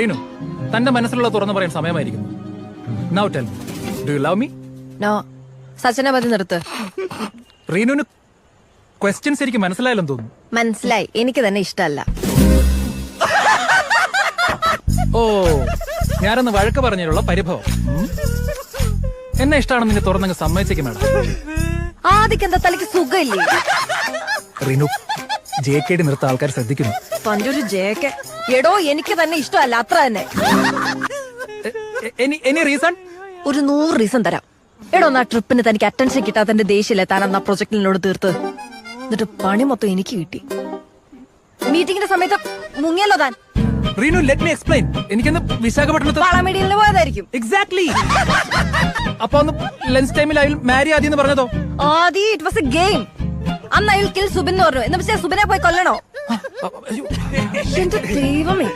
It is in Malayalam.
റീനു, തന്റെ മനസ്സിലുള്ള തുറന്നു പറയാൻ സമയമായിരിക്കുന്നു. Now tell me, do you love me? No. സച്ചിനെ മതി നിർത്ത്. റീനുവിന് ക്വസ്റ്റ്യൻസ് എനിക്ക് മനസ്സിലായില്ലെന്ന് തോന്നുന്നു. മനസ്സിലായി, എനിക്ക് തന്നെ ഇഷ്ടമല്ല. ഓ, ഞാനൊന്ന് വഴക്ക് പറഞ്ഞതിലുള്ള പരിഭവം. എന്നെ ഇഷ്ടമാണെന്ന് നിന്നെ തുറന്നങ്ങ് സമ്മതിച്ചേക്കും മാഡം. ആദ്യം എന്താ തലയ്ക്ക് സുഖമില്ലേ? റീനു, JKD നിർത്ത ആൾക്കാർ ശ്രദ്ധിക്കുന്നു. തന്റെ ഒരു ജേക്കെ. എടോ, എനിക്ക് തന്നെ ഇഷ്ടമല്ല, അത്ര തന്നെ. Any reason? ഒരു 100 റീസൺ തരാം. എടോ, ആ ട്രിപ്പിന് തനിക്ക് അറ്റൻഷൻ കിട്ടാത്തതിന്റെ ദേഷ്യല്ലേ താൻ അന്ന് ആ പ്രൊജക്ടിനോട് തീർത്ത്. എന്നിട്ട് പണി മൊത്തം എനിക്ക് കിട്ടി. മീറ്റിംഗിന്റെ സമയത്ത് മുങ്ങിയല്ലോ താൻ. Reenu, let me explain. എനിക്കൊന്ന് വിശാഖപട്ടണത്ത് വളമീഡിയലിന് പോയതായിരിക്കും. എക്സാക്ട്ലി. അപ്പൊ ഒന്ന് ലഞ്ച് ടൈമിൽ അയാൾ മാരി ആദ്യം പറഞ്ഞതോ? ആദി, ഇറ്റ് വാസ് എ ഗെയിം. അന്ന് അയാൾ കിൽ സുബിൻ എന്ന് പറഞ്ഞു. എന്ന് വെച്ചാൽ സുബിനെ പോയി കൊല്ലണോ? എന്റെ ദൈവമേ.